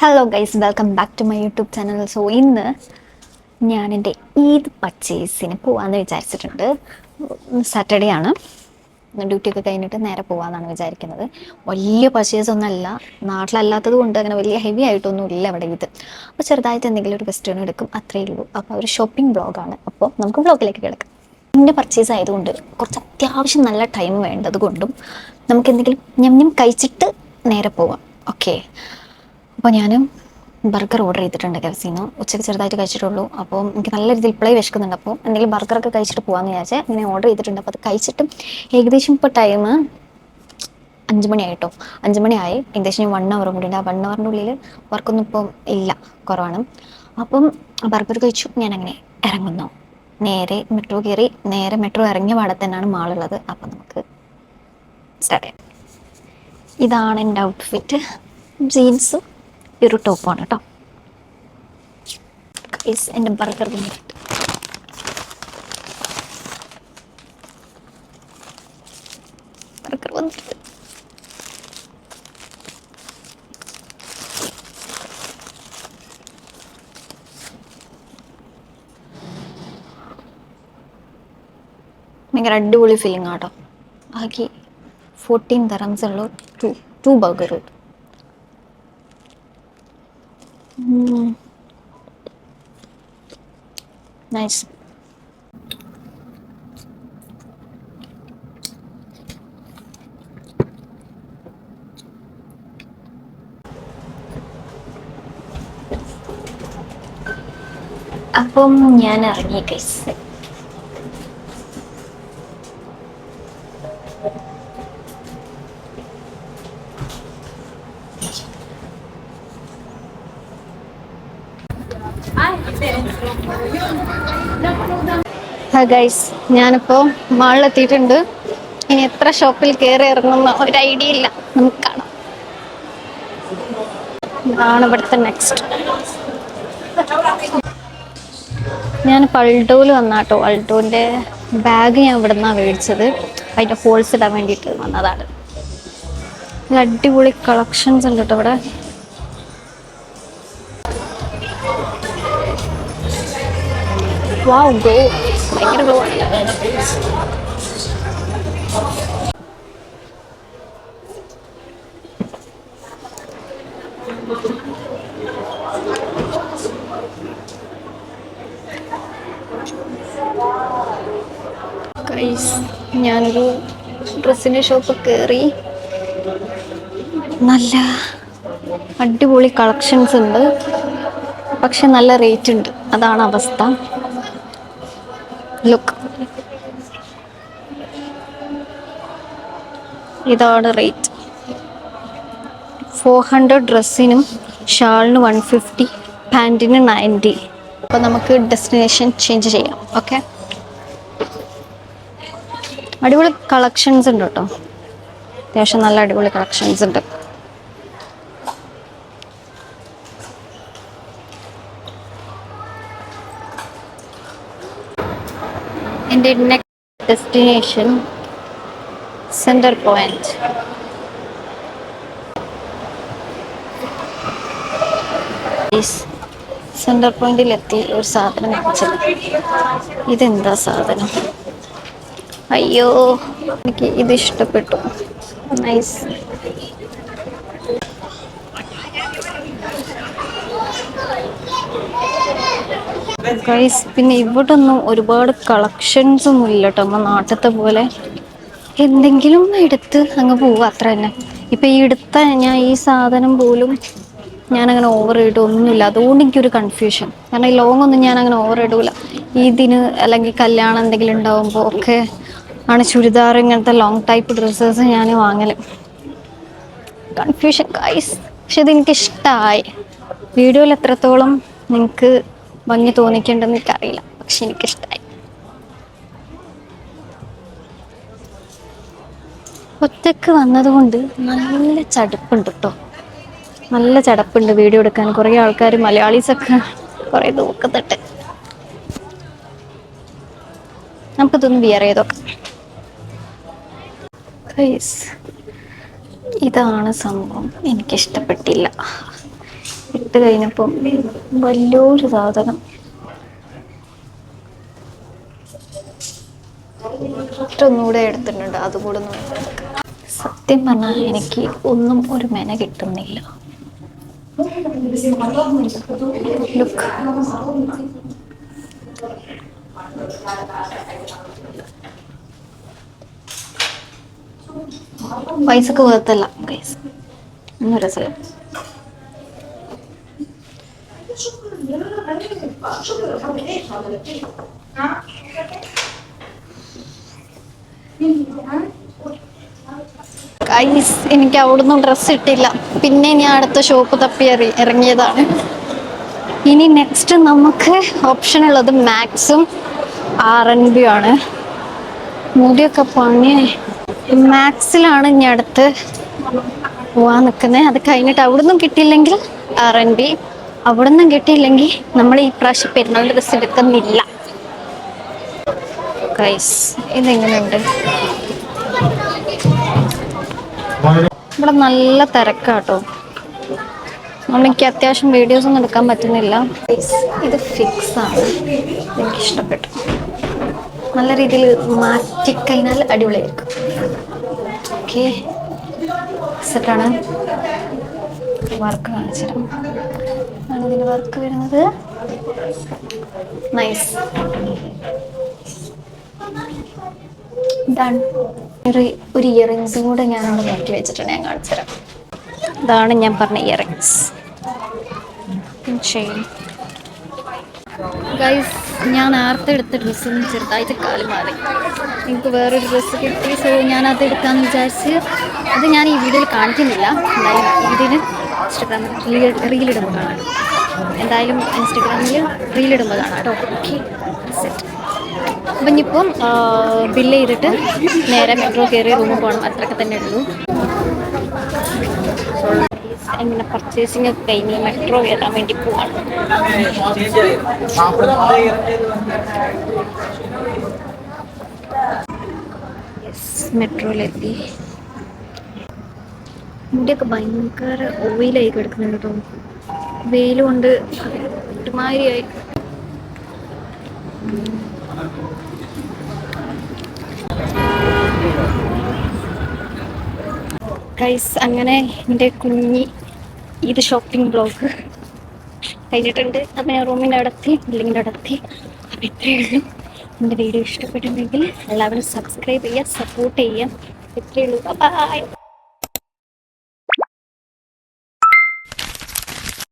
Hello guys, welcome back to my YouTube channel. So ഇന്ന് ഞാൻ എൻ്റെ ഈദ് പർച്ചേസിന് പോകാമെന്ന് വിചാരിച്ചിട്ടുണ്ട്. സാറ്റർഡേ ആണ്. ഡ്യൂട്ടിയൊക്കെ കഴിഞ്ഞിട്ട് നേരെ പോകാമെന്നാണ് വിചാരിക്കുന്നത്. വലിയ പർച്ചേസ് ഒന്നല്ല, നാട്ടിലല്ലാത്തത് കൊണ്ട് അങ്ങനെ വലിയ ഹെവി ആയിട്ടൊന്നും ഇല്ല ഇവിടെ ഇത്. അപ്പോൾ ചെറുതായിട്ട് എന്തെങ്കിലും ഒരു വെസ്റ്റേൺ എടുക്കും, അത്രയേ ഉള്ളൂ. അപ്പോൾ ഒരു ഷോപ്പിംഗ് ബ്ലോഗാണ്. അപ്പോൾ നമുക്ക് ബ്ലോഗിലേക്ക് കിടക്കാം. എൻ്റെ പർച്ചേസ് ആയതുകൊണ്ട് കുറച്ച് അത്യാവശ്യം നല്ല ടൈം വേണ്ടത് കൊണ്ടും നമുക്ക് എന്തെങ്കിലും ഞം കഴിച്ചിട്ട് നേരെ പോവാം. ഓക്കെ, അപ്പോൾ ഞാൻ ബർഗർ ഓർഡർ ചെയ്തിട്ടുണ്ട് കെഫ്സിന്ന്. ഉച്ചയ്ക്ക് ചെറുതായിട്ട് കഴിച്ചിട്ടുള്ളൂ. അപ്പോൾ എനിക്ക് നല്ല രീതിയിൽ ഇപ്പോഴേ വിശക്കുന്നുണ്ട്. അപ്പോൾ എന്തെങ്കിലും ബർഗറൊക്കെ കഴിച്ചിട്ട് പോകാമെന്ന് വിചാരിച്ചാൽ ഇങ്ങനെ ഓർഡർ ചെയ്തിട്ടുണ്ട്. അപ്പോൾ അത് കഴിച്ചിട്ടും ഏകദേശം ഇപ്പോൾ ടൈം 5 മണിയായിട്ടോ. 5 മണിയായി. ഏകദേശം 1 അവർ കൂടി ഉണ്ട്. ആ 1 അവറിൻ്റെ ഉള്ളിൽ വർക്കൊന്നും ഇപ്പം ഇല്ല, കുറവാണ്. അപ്പം ബർഗർ കഴിച്ചു. ഞാനങ്ങനെ ഇറങ്ങുന്നു. നേരെ മെട്രോ കയറി. നേരെ മെട്രോ ഇറങ്ങിയ പാടെ തന്നെയാണ് മാളുള്ളത്. അപ്പം നമുക്ക് സ്റ്റാർട്ട് ചെയ്യാം. ഇതാണ് എൻ്റെ ഔട്ട്ഫിറ്റ്. ജീൻസും ഒരു ടോപ്പാണ് കേട്ടോ. എൻ്റെ ബർഗർ വന്നിട്ട് ഭയങ്കര അടിപൊളി ഫീലിംഗ് ആട്ടോ. ആകെ 14 dirhams ഉള്ളൂ. ടു ബർഗർ കിട്ടും. നൈസ്. അപ്പം ഞാൻ ഇറങ്ങി ഗൈസ്. ഗൈസ്, ഞാനിപ്പോൾ മാളിലെത്തിയിട്ടുണ്ട്. ഇനി എത്ര ഷോപ്പിൽ കയറി ഇറങ്ങുന്ന ഒരു ഐഡിയ ഇല്ല. നമുക്ക് കാണാം. ഇതാണ് ഇവിടുത്തെ നെക്സ്റ്റ്. ഞാനിപ്പോൾ അൾട്ടോയിൽ വന്നാട്ടോ. അൾട്ടോൻ്റെ ബാഗ് ഞാൻ ഇവിടെ നിന്നാണ് മേടിച്ചത്. അതിൻ്റെ ഹോൾസ് ഇടാൻ വേണ്ടിയിട്ട് വന്നതാണ്. അടിപൊളി കളക്ഷൻസ് ഉണ്ട് കേട്ടോ ഇവിടെ. വാവ്, ഗോ ഭയങ്കര ഗോ ആണ്. ഗൈസ്, ഞാനൊരു ഡ്രസ്സിൻ്റെ ഷോപ്പ് കയറി. നല്ല അടിപൊളി കളക്ഷൻസ് ഉണ്ട്, പക്ഷെ നല്ല റേറ്റ് ഉണ്ട്. അതാണ് അവസ്ഥ. ലുക്ക്, ഇതാണ് റേറ്റ്. 400 ഡ്രസ്സിനും ഷാളിന് 150, പാൻറ്റിന് 90. അപ്പോൾ നമുക്ക് ഡെസ്റ്റിനേഷൻ ചേഞ്ച് ചെയ്യാം. ഓക്കെ, അടിപൊളി കളക്ഷൻസ് ഉണ്ട് കേട്ടോ. അത്യാവശ്യം നല്ല അടിപൊളി കളക്ഷൻസ് ഉണ്ട്. എൻ്റെ next destination center point. Center പോയിന്റിലെത്തി. ഒരു സാധനം വെച്ചത്. ഇതെന്താ സാധനം? അയ്യോ, എനിക്ക് ഇത് ഇഷ്ടപ്പെട്ടു. നൈസ്. ഗൈസ്, പിന്നെ ഇവിടെ ഒന്നും ഒരുപാട് കളക്ഷൻസ് ഒന്നും ഇല്ല കേട്ടോ. നമ്മൾ നാട്ടിലത്തെ പോലെ എന്തെങ്കിലും എടുത്ത് അങ്ങ് പോവുക, അത്ര തന്നെ. ഇപ്പം ഈ എടുത്ത ഞാൻ ഈ സാധനം പോലും ഞാനങ്ങനെ ഓവർ ഇടൊന്നുമില്ല. അതുകൊണ്ട് എനിക്കൊരു കൺഫ്യൂഷൻ. കാരണം ഈ ലോങ് ഒന്നും ഞാൻ അങ്ങനെ ഓവർ ഇടൂല. ഇതിന് അല്ലെങ്കിൽ കല്യാണം എന്തെങ്കിലും ഉണ്ടാകുമ്പോൾ ഒക്കെ ആണ് ചുരിദാർ, ഇങ്ങനത്തെ ലോങ് ടൈപ്പ് ഡ്രസ്സസ് ഞാൻ വാങ്ങൽ. Confusion guys. പക്ഷെ ഇതെനിക്കിഷ്ടമായി. വീഡിയോയിൽ എത്രത്തോളം നിങ്ങൾക്ക് ഭംഗി തോന്നിക്കേണ്ടെന്ന് എനിക്കറിയില്ല, പക്ഷെ എനിക്കിഷ്ടമായി. ഒറ്റക്ക് വന്നതുകൊണ്ട് നല്ല ചടുപ്പുണ്ട് കേട്ടോ. നല്ല ചടപ്പുണ്ട് വീഡിയോ എടുക്കാൻ. കുറേ ആൾക്കാർ, മലയാളീസൊക്കെ കുറേ നോക്കുന്നുണ്ട്. നമുക്കിതൊന്ന് വിയർ ചെയ്തോ. ഇതാണ് സംഭവം. എനിക്കിഷ്ടപ്പെട്ടില്ല. ഇട്ട് കഴിഞ്ഞപ്പോൾ വലിയൊരു സാധനം ഒന്നുകൂടെ എടുത്തിട്ടുണ്ട്, അതുകൂടെ ഒന്ന് എടുക്കാം. സത്യം പറഞ്ഞാൽ എനിക്ക് ഒന്നും ഒരു മെന കിട്ടുന്നില്ല. ലുക്ക്, പൈസക്ക് വേർത്തല്ല ഗൈസ്, ഒന്നും രസമില്ല. ഗൈസ്, എനിക്ക് അവിടുന്ന് ഡ്രസ്സ് ഇട്ടില്ല, പിന്നെ ഞാൻ അടുത്ത ഷോപ്പ് തപ്പി ഇറങ്ങിയതാണ്. ഇനി നെക്സ്റ്റ് നമുക്ക് ഓപ്ഷൻ ഉള്ളത് മാക്സും R&B ആണ്. മുടിയൊക്കെ പണി മാക്സിലാണ് ഇനി അടുത്ത് പോവാൻ നിൽക്കുന്നത്. അത് കഴിഞ്ഞിട്ട് അവിടുന്ന് കിട്ടിയില്ലെങ്കിൽ R&B, അവിടുന്ന് കിട്ടിയില്ലെങ്കിൽ നമ്മൾ ഈ പ്രാവശ്യം പെരുന്നാൾ ഡ്രസ്സ് എടുക്കുന്നില്ല. ഗൈസ്, ഇതെങ്ങനെയുണ്ട്? ഇവിടെ നല്ല തിരക്കാട്ടോ, എനിക്ക് അത്യാവശ്യം വീഡിയോസ് ഒന്നും എടുക്കാൻ പറ്റുന്നില്ല. ഇത് ഫിക്സ് ആണ്, എനിക്കിഷ്ടപ്പെട്ടു. നല്ല രീതിയിൽ മാറ്റിക്കഴിഞ്ഞാൽ അടിപൊളിയായിരിക്കും. ഓക്കെ, സെറ്റാണ്. വർക്ക് കാണിച്ചിടാം. ആണ് ഇതിന് വർക്ക് വരുന്നത്. നൈസ്. ഇതാണ് ഒരു ഇയറിങ്സും കൂടെ ഞാനവിടെ നോക്കി വെച്ചിട്ടുണ്ട്, ഞാൻ കാണിച്ചുതരാം. ഇതാണ് ഞാൻ പറഞ്ഞ ഇയറിങ്സ്. ഗൈസ്, ഞാൻ നേരത്തെ എടുത്ത ഡ്രസ്സിൽ നിന്ന് ചെറുതായിട്ട് കാല് മാറി. എനിക്ക് വേറൊരു ഡ്രസ്സ് കിട്ടി, സോ ഞാനത് എടുക്കാമെന്ന് വിചാരിച്ച്. അത് ഞാൻ ഈ വീഡിയോയിൽ കാണിക്കുന്നില്ല, എന്തായാലും ഇതിന് ഇൻസ്റ്റഗ്രാമിൽ റീലിടുമ്പോൾ കാണാം. എന്തായാലും ഇൻസ്റ്റഗ്രാമിൽ റീലിടുമ്പോൾ കാണാം കേട്ടോ. Okay, set. അപ്പം ഇനിയിപ്പം ബില്ല് ചെയ്തിട്ട് നേരെ മെട്രോ കയറി റൂമിൽ പോകണം, അത്രയൊക്കെ തന്നെ ഉള്ളൂ. അങ്ങനെ പർച്ചേസിംഗ് ഒക്കെ കഴിഞ്ഞ് മെട്രോ കയറാൻ വേണ്ടി പോവാണ്. മെട്രോയിലെത്തി. മുടിയൊക്കെ ഭയങ്കര ഓയിലായി കിടക്കുന്നുണ്ട് കേട്ടോ, വെയിൽ കൊണ്ട് ഒരുമാതിരിയായി. ഗൈസ്, അങ്ങനെ എൻ്റെ കുഞ്ഞി ഇത് ഷോപ്പിംഗ് ബ്ലോഗ് കഴിഞ്ഞിട്ടുണ്ട്. അപ്പം ഞാൻ റൂമിൻ്റെ അടുത്തി, ബില്ലിങ്ങിൻ്റെ അടുത്തി. അപ്പം ഇത്രയേ ഉള്ളൂ. എൻ്റെ വീഡിയോ ഇഷ്ടപ്പെട്ടിട്ടുണ്ടെങ്കിൽ എല്ലാവരും സബ്സ്ക്രൈബ് ചെയ്യുക, സപ്പോർട്ട് ചെയ്യുക. ഇത്രയേ ഉള്ളൂ. ബൈ.